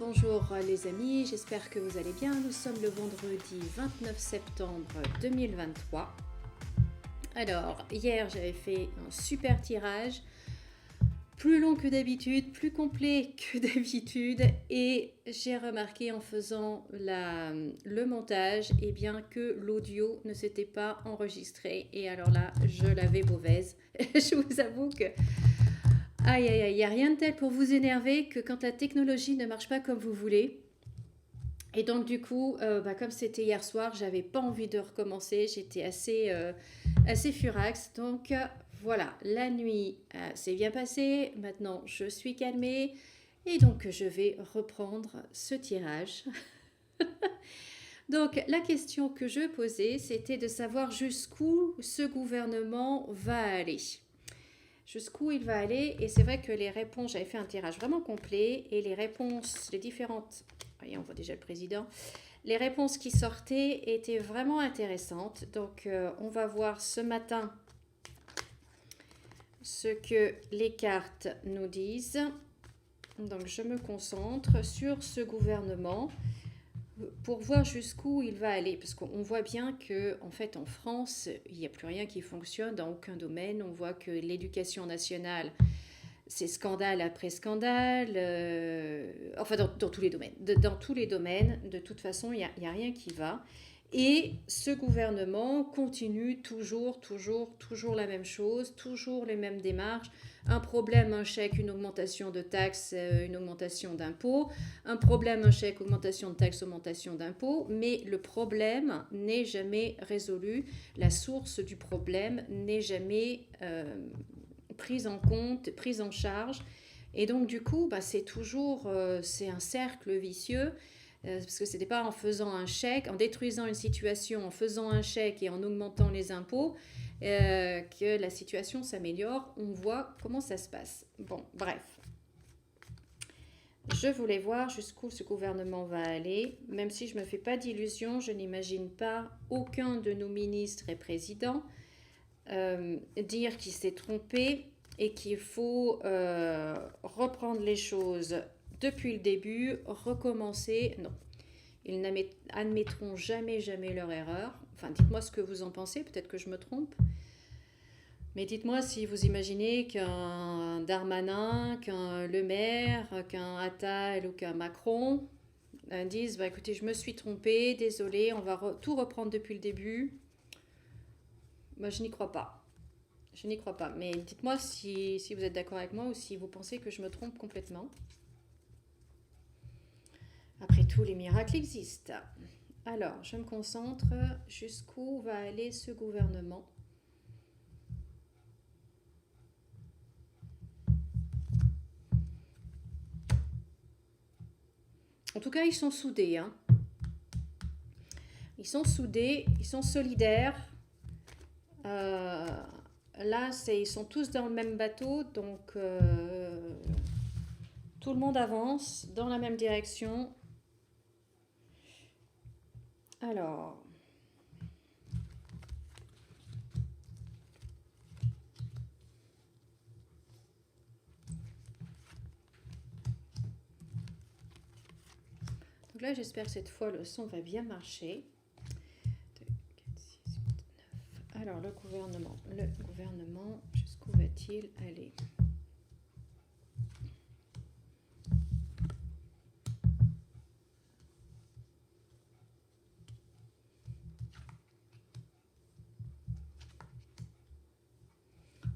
bonjour les amis, j'espère que vous allez bien. Nous sommes le vendredi 29 septembre 2023. Alors, hier j'avais fait un super tirage, plus long que d'habitude, plus complet que d'habitude, et j'ai remarqué en faisant le montage que l'audio ne s'était pas enregistré, et alors là, je l'avais mauvaise. Je vous avoue que aïe, aïe, aïe, il n'y a rien de tel pour vous énerver que quand la technologie ne marche pas comme vous voulez. Et donc du coup, comme c'était hier soir, j'avais pas envie de recommencer, j'étais assez furax. Donc voilà, la nuit s'est bien passée, maintenant je suis calmée et donc je vais reprendre ce tirage. Donc la question que je posais, c'était de savoir jusqu'où ce gouvernement va aller. Jusqu'où il va aller, et c'est vrai que les réponses, j'avais fait un tirage vraiment complet, et les réponses, les différentes, voyez, on voit déjà le président, les réponses qui sortaient étaient vraiment intéressantes. Donc on va voir ce matin ce que les cartes nous disent. Donc je me concentre sur ce gouvernement pour voir jusqu'où il va aller, parce qu'on voit bien que en fait en France il n'y a plus rien qui fonctionne dans aucun domaine. On voit que l'éducation nationale, c'est scandale après scandale, dans tous les domaines, dans tous les domaines, de toute façon il n'y a rien qui va. Et ce gouvernement continue toujours la même chose, toujours les mêmes démarches. Un problème, un chèque, une augmentation de taxes, une augmentation d'impôts. Un problème, un chèque, augmentation de taxes, augmentation d'impôts. Mais le problème n'est jamais résolu. La source du problème n'est jamais prise en compte, prise en charge. Et donc du coup, c'est toujours c'est un cercle vicieux. Parce que ce n'était pas en faisant un chèque, en détruisant une situation, en faisant un chèque et en augmentant les impôts que la situation s'améliore. On voit comment ça se passe. Bon, bref. Je voulais voir jusqu'où ce gouvernement va aller. Même si je ne me fais pas d'illusions, je n'imagine pas aucun de nos ministres et présidents dire qu'il s'est trompé et qu'il faut reprendre les choses depuis le début, recommencer. Non, ils n'admettront jamais leur erreur. Enfin, dites-moi ce que vous en pensez, peut-être que je me trompe. Mais dites-moi si vous imaginez qu'un Darmanin, qu'un Le Maire, qu'un Attal ou qu'un Macron disent écoutez, je me suis trompé, désolé, on va tout reprendre depuis le début. Moi, je n'y crois pas. Je n'y crois pas. Mais dites-moi si vous êtes d'accord avec moi ou si vous pensez que je me trompe complètement. Après tout, les miracles existent. Alors, je me concentre. Jusqu'où va aller ce gouvernement ? En tout cas, ils sont soudés. Hein. Ils sont soudés, ils sont solidaires. Là, ils sont tous dans le même bateau, donc tout le monde avance dans la même direction. Alors, donc là, j'espère que cette fois, le son va bien marcher. 2, 4, 6, 8, 9. Alors, le gouvernement, jusqu'où va-t-il aller ?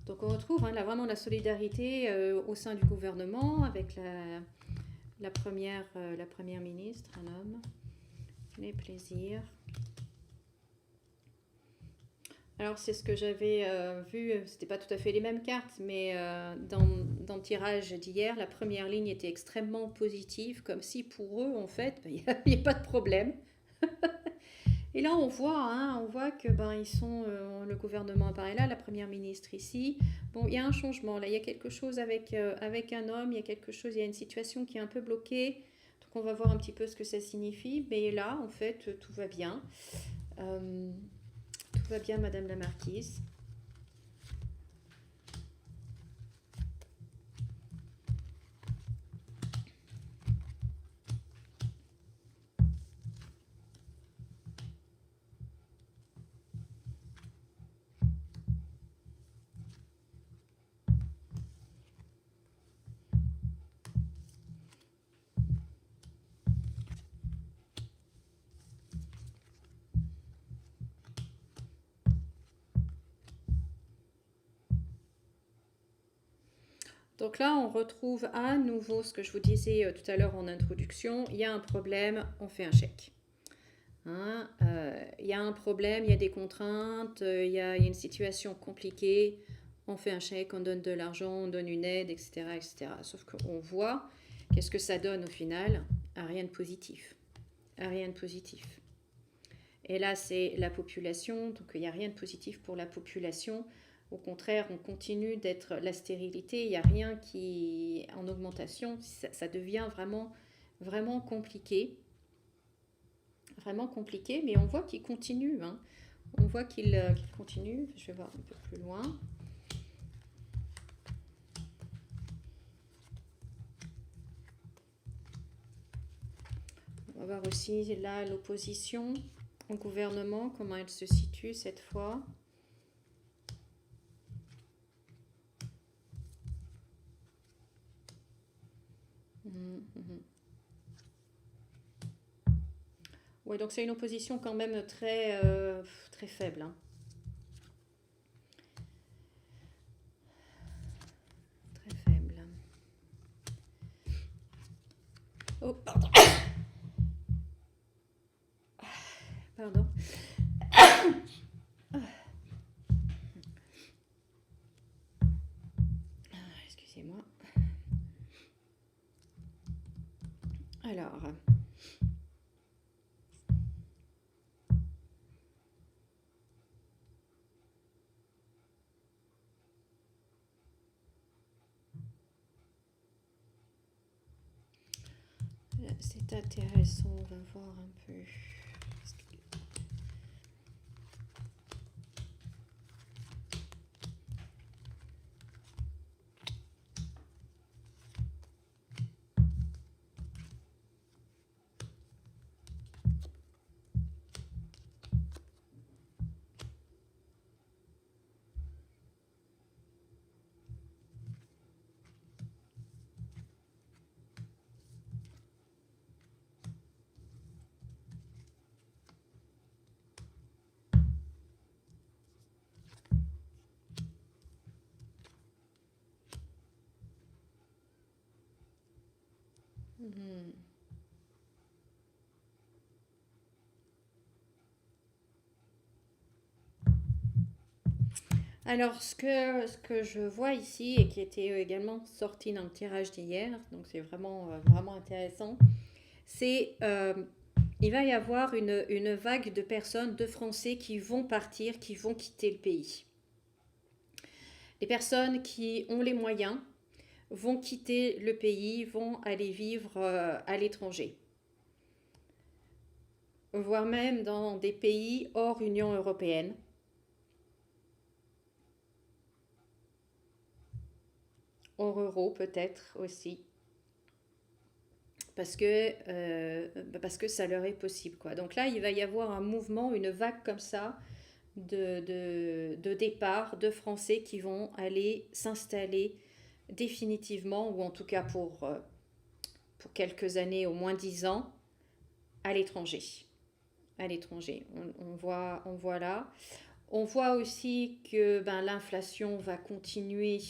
Donc on retrouve là vraiment la solidarité au sein du gouvernement avec la première ministre, un homme, les plaisirs. Alors c'est ce que j'avais vu, c'était pas tout à fait les mêmes cartes, mais dans le tirage d'hier, la première ligne était extrêmement positive, comme si pour eux en fait, il n'y a pas de problème. Et là, on voit que ils sont, le gouvernement apparaît là, la première ministre ici. Bon, il y a un changement là, il y a quelque chose avec un homme, il y a une situation qui est un peu bloquée. Donc on va voir un petit peu ce que ça signifie. Mais là, en fait, tout va bien. Tout va bien, Madame la Marquise. Donc là, on retrouve à nouveau ce que je vous disais tout à l'heure en introduction. Il y a un problème, on fait un chèque. Hein, il y a un problème, il y a des contraintes, il y a une situation compliquée, on fait un chèque, on donne de l'argent, on donne une aide, etc., etc. Sauf qu'on voit, qu'est-ce que ça donne au final? Rien de positif. Rien de positif. Et là, c'est la population, donc il n'y a rien de positif pour la population. Au contraire, on continue d'être la stérilité, il n'y a rien qui en augmentation, ça devient vraiment, vraiment compliqué. Vraiment compliqué, mais on voit qu'il continue. Hein. On voit qu'il continue. Je vais voir un peu plus loin. On va voir aussi là l'opposition au gouvernement, comment elle se situe cette fois. Oui, donc c'est une opposition quand même très, très faible. Hein. Très faible. Oh, pardon. Pardon. Excusez-moi. Alors... C'est intéressant, on va voir un peu. Alors, ce que je vois ici, et qui était également sorti dans le tirage d'hier, donc c'est vraiment, vraiment intéressant, c'est il va y avoir une vague de personnes, de Français qui vont partir, qui vont quitter le pays. Les personnes qui ont les moyens vont quitter le pays, vont aller vivre à l'étranger, voire même dans des pays hors Union européenne. Hors euro peut-être aussi. Parce que ça leur est possible. Quoi. Donc là, il va y avoir un mouvement, une vague comme ça de départ de Français qui vont aller s'installer définitivement, ou en tout cas pour quelques années, au moins 10 ans, à l'étranger. À l'étranger. On voit là. On voit aussi que l'inflation va continuer.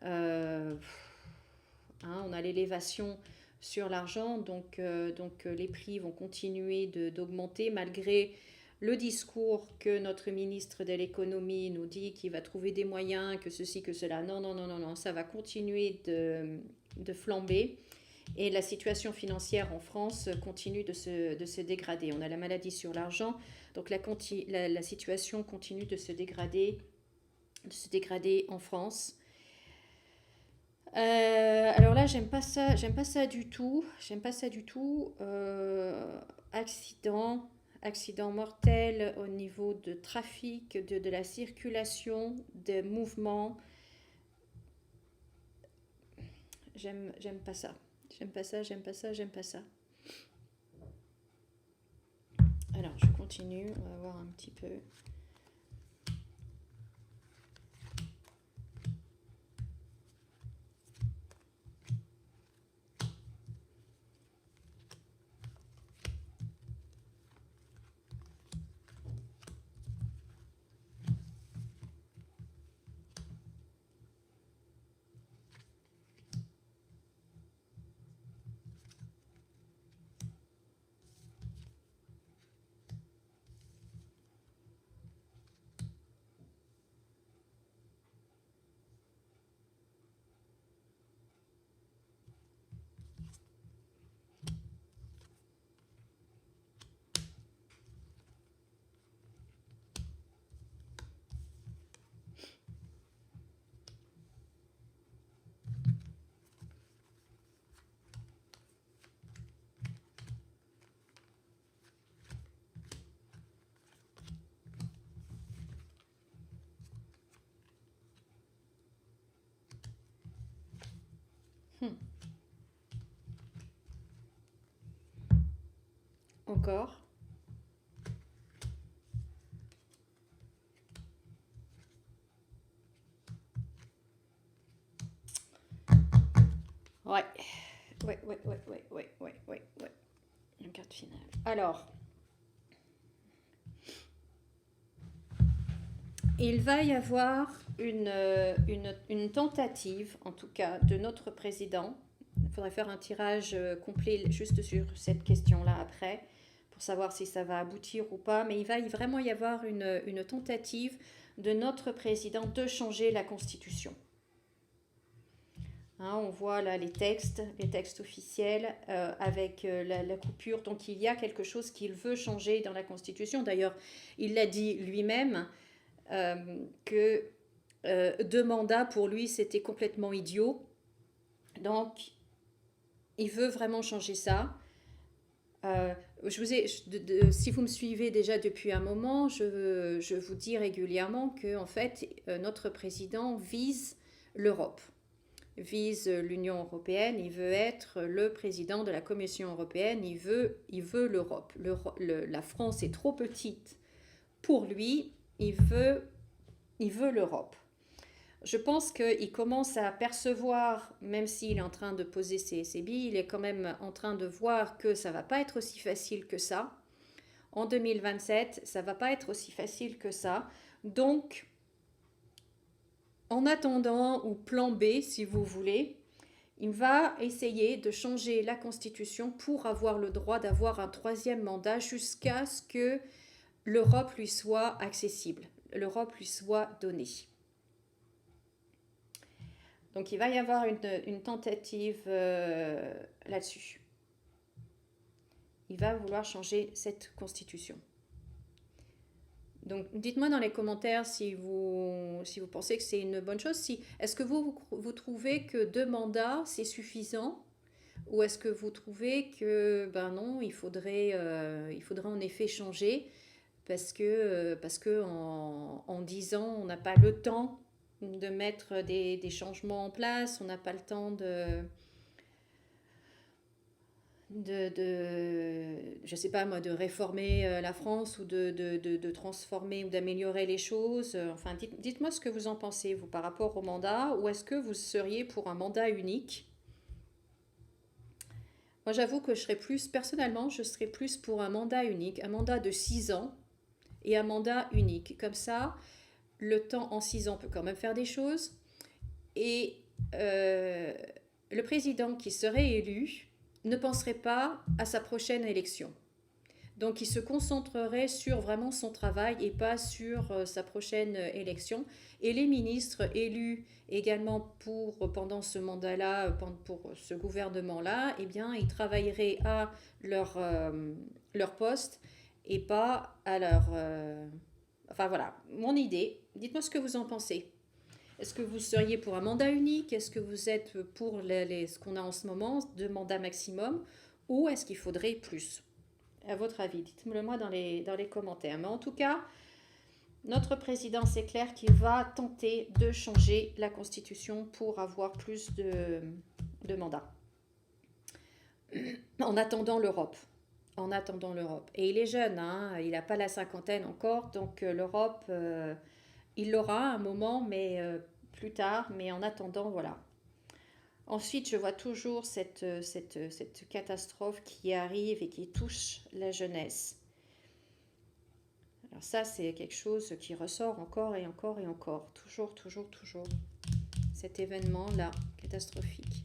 On a l'élévation sur l'argent, donc les prix vont continuer d'augmenter malgré le discours que notre ministre de l'économie nous dit qu'il va trouver des moyens, que ceci, que cela. Non, non, non, non, non, ça va continuer de flamber. Et la situation financière en France continue de se dégrader. On a la maladie sur l'argent, donc la situation continue de se dégrader en France. Alors là, j'aime pas ça du tout. Accident mortel au niveau de trafic, de la circulation, des mouvements. J'aime pas ça. J'aime pas ça. Alors, je continue, on va voir un petit peu. encore. Ouais. Ouais. Une carte finale. Alors, il va y avoir une tentative, en tout cas, de notre président. Il faudrait faire un tirage complet juste sur cette question-là après, pour savoir si ça va aboutir ou pas. Mais il va vraiment y avoir une tentative de notre président de changer la Constitution. Hein, on voit là les textes officiels avec la coupure. Donc il y a quelque chose qu'il veut changer dans la Constitution. D'ailleurs, il l'a dit lui-même que 2 mandats pour lui c'était complètement idiot. Donc il veut vraiment changer ça. Si vous me suivez déjà depuis un moment, je vous dis régulièrement que en fait notre président vise l'Europe, vise l'Union européenne, il veut être le président de la Commission européenne, il veut l'Europe. La France est trop petite pour lui, il veut l'Europe. Je pense qu'il commence à percevoir, même s'il est en train de poser ses billes, il est quand même en train de voir que ça ne va pas être aussi facile que ça. En 2027, ça ne va pas être aussi facile que ça. Donc, en attendant, ou plan B si vous voulez, il va essayer de changer la Constitution pour avoir le droit d'avoir un 3e mandat jusqu'à ce que l'Europe lui soit accessible, l'Europe lui soit donnée. Donc il va y avoir une tentative là-dessus. Il va vouloir changer cette Constitution. Donc dites-moi dans les commentaires si vous pensez que c'est une bonne chose. Est-ce que vous trouvez que 2 mandats c'est suffisant, ou est-ce que vous trouvez que non, il faudrait en effet changer parce que en 10 ans on n'a pas le temps de mettre des changements en place, on n'a pas le temps je sais pas moi, de réformer la France, ou de transformer ou d'améliorer les choses. Enfin, dites-moi ce que vous en pensez, vous, par rapport au mandat, ou est-ce que vous seriez pour un mandat unique? Moi, j'avoue que personnellement, je serais plus pour un mandat unique, un mandat de 6 ans et un mandat unique. Comme ça, le temps en 6 ans peut quand même faire des choses. Et le président qui serait élu ne penserait pas à sa prochaine élection. Donc il se concentrerait sur vraiment son travail et pas sur sa prochaine élection. Et les ministres élus également pendant ce mandat-là, pour ce gouvernement-là, eh bien, ils travailleraient à leur poste et pas à leur... Enfin voilà, mon idée. Dites-moi ce que vous en pensez. Est-ce que vous seriez pour un mandat unique? Est-ce que vous êtes pour ce qu'on a en ce moment, 2 mandats maximum? Ou est-ce qu'il faudrait plus? À votre avis, dites-le moi dans les commentaires. Mais en tout cas, notre président, c'est clair qu'il va tenter de changer la Constitution pour avoir plus de mandats. En attendant l'Europe. Et il est jeune, hein, il n'a pas la 50aine encore, donc l'Europe, il l'aura à un moment, mais plus tard. Mais en attendant, voilà. Ensuite, je vois toujours cette catastrophe qui arrive et qui touche la jeunesse. Alors ça, c'est quelque chose qui ressort encore et encore et encore. Toujours. Cet événement-là, catastrophique.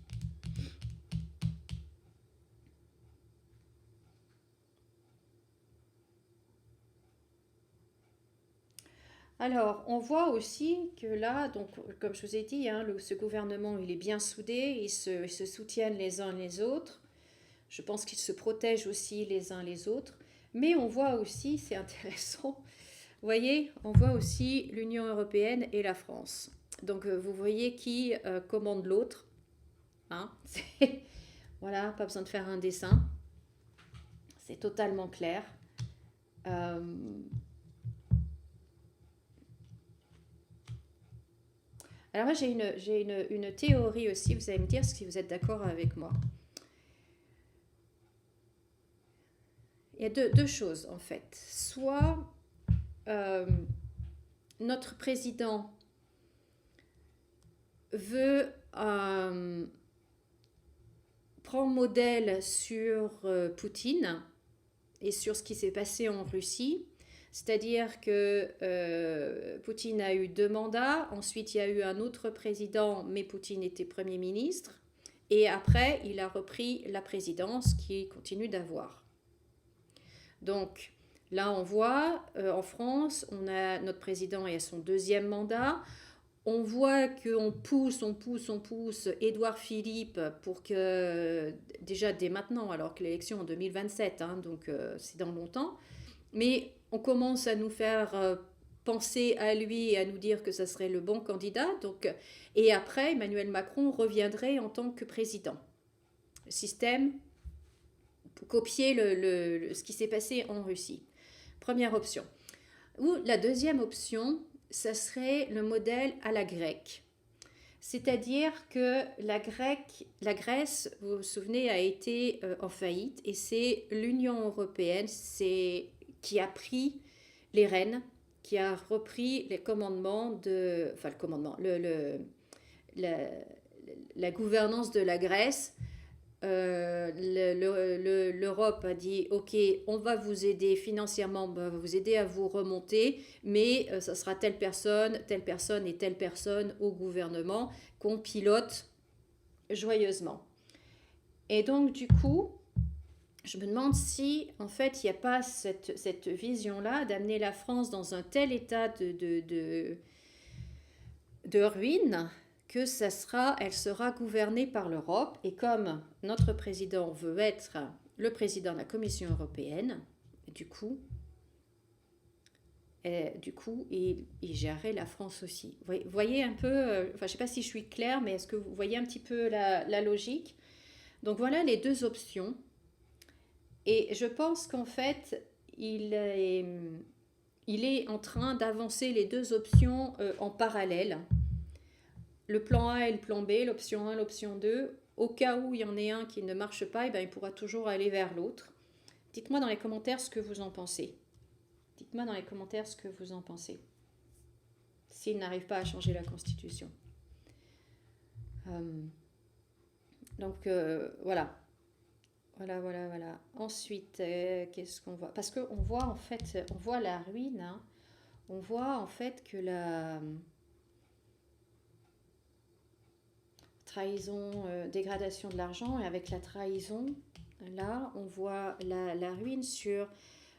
Alors, on voit aussi que là, donc, comme je vous ai dit, hein, ce gouvernement, il est bien soudé, ils se soutiennent les uns les autres. Je pense qu'ils se protègent aussi les uns les autres. Mais on voit aussi, c'est intéressant, vous voyez, on voit aussi l'Union européenne et la France. Donc, vous voyez qui commande l'autre. Hein, voilà, pas besoin de faire un dessin. C'est totalement clair. Alors moi, j'ai une théorie aussi, vous allez me dire si vous êtes d'accord avec moi. Il y a deux choses en fait. Soit euh, notre président veut prendre modèle sur Poutine et sur ce qui s'est passé en Russie. C'est-à-dire que Poutine a eu 2 mandats, ensuite il y a eu un autre président, mais Poutine était Premier ministre, et après il a repris la présidence qu'il continue d'avoir. Donc là on voit, en France, notre président est à son 2e mandat, on voit qu'on pousse Édouard Philippe pour que, déjà dès maintenant, alors que l'élection en 2027, hein, donc c'est dans longtemps, mais on commence à nous faire penser à lui et à nous dire que ça serait le bon candidat. Donc, et après, Emmanuel Macron reviendrait en tant que président. Le système pour copier ce qui s'est passé en Russie. Première option. Ou la deuxième option, ça serait le modèle à la grecque. C'est-à-dire que la Grèce, vous vous souvenez, a été en faillite et c'est l'Union européenne qui a pris les rênes, qui a repris les commandements la gouvernance de la Grèce. L'Europe a dit ok, on va vous aider financièrement, on va vous aider à vous remonter, mais ça sera telle personne et telle personne au gouvernement qu'on pilote joyeusement. Et donc du coup, je me demande si en fait il n'y a pas cette vision-là d'amener la France dans un tel état de ruine que elle sera gouvernée par l'Europe. Et comme notre président veut être le président de la Commission européenne, du coup il gérerait la France aussi. Vous voyez un peu, je ne sais pas si je suis claire, mais est-ce que vous voyez un petit peu la logique? Donc voilà les 2 options. Et je pense qu'en fait, il est en train d'avancer les 2 options en parallèle. Le plan A et le plan B, l'option 1, l'option 2. Au cas où il y en ait un qui ne marche pas, il pourra toujours aller vers l'autre. Dites-moi dans les commentaires ce que vous en pensez. Dites-moi dans les commentaires ce que vous en pensez. S'il n'arrive pas à changer la Constitution. Donc voilà. Voilà. Ensuite, qu'est-ce qu'on voit? Parce qu'on voit en fait, on voit la ruine. Hein. On voit en fait que la trahison, dégradation de l'argent, et avec la trahison, là, on voit la ruine sur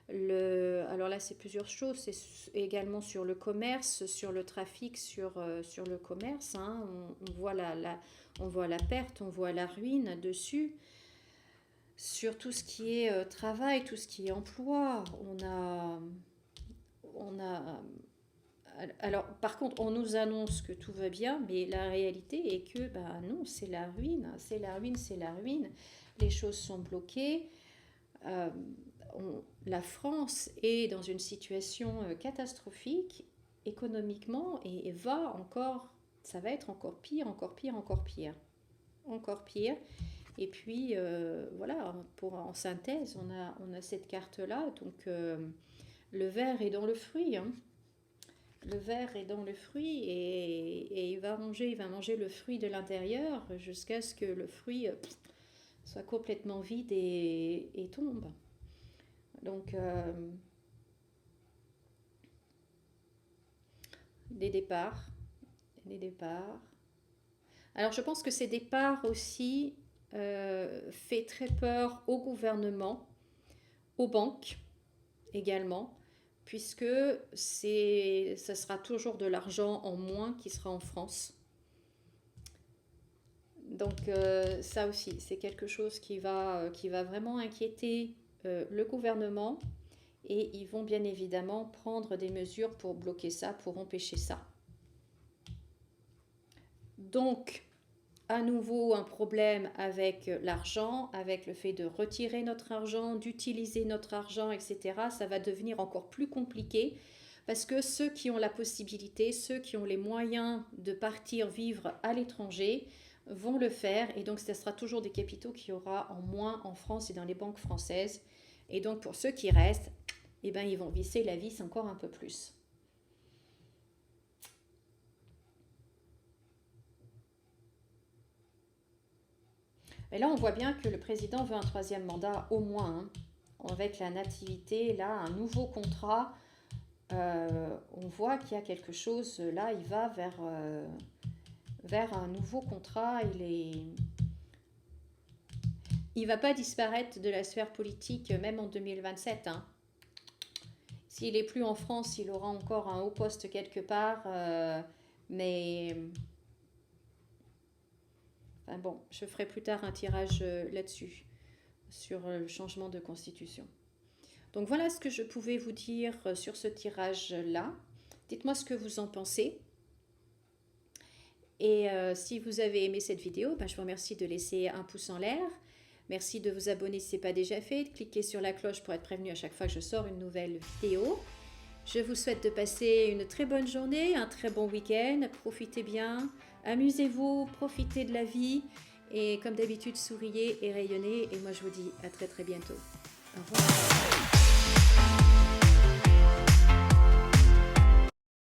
alors là, c'est plusieurs choses. C'est également sur le commerce, sur le trafic, sur le commerce. Hein. On voit on voit la perte, on voit la ruine dessus. Sur tout ce qui est travail, tout ce qui est emploi, on a. Alors, par contre, on nous annonce que tout va bien, mais la réalité est que, non, c'est la ruine, c'est la ruine. Les choses sont bloquées. La France est dans une situation catastrophique économiquement et ça va être encore pire. Et puis, voilà, en synthèse, on a cette carte-là. Donc, le ver est dans le fruit. Hein. Le ver est dans le fruit et il va manger le fruit de l'intérieur jusqu'à ce que le fruit soit complètement vide et tombe. Donc, des départs. Alors, je pense que ces départs aussi fait très peur au gouvernement, aux banques également, puisque ça sera toujours de l'argent en moins qui sera en France. Donc ça aussi, c'est quelque chose qui va vraiment inquiéter le gouvernement, et ils vont bien évidemment prendre des mesures pour bloquer ça, pour empêcher ça. Donc, à nouveau un problème avec l'argent, avec le fait de retirer notre argent, d'utiliser notre argent, etc. Ça va devenir encore plus compliqué parce que ceux qui ont la possibilité, ceux qui ont les moyens de partir vivre à l'étranger vont le faire, et donc ce sera toujours des capitaux qu'il y aura en moins en France et dans les banques françaises. Et donc, pour ceux qui restent, eh ben, ils vont visser la vis encore un peu plus. Mais là, on voit bien que le président veut un troisième mandat au moins, hein. Avec la nativité, là, un nouveau contrat, on voit qu'il y a quelque chose, là, il va vers un nouveau contrat. Il va pas disparaître de la sphère politique, même en 2027, hein. S'il n'est plus en France, il aura encore un haut poste quelque part, mais enfin bon, je ferai plus tard un tirage là-dessus, sur le changement de constitution. Donc voilà ce que je pouvais vous dire sur ce tirage-là. Dites-moi ce que vous en pensez. Et si vous avez aimé cette vidéo, ben, je vous remercie de laisser un pouce en l'air. Merci de vous abonner si ce n'est pas déjà fait, de cliquer sur la cloche pour être prévenu à chaque fois que je sors une nouvelle vidéo. Je vous souhaite de passer une très bonne journée, un très bon week-end. Profitez bien, amusez-vous, profitez de la vie. Et comme d'habitude, souriez et rayonnez. Et moi, je vous dis à très très bientôt. Au revoir.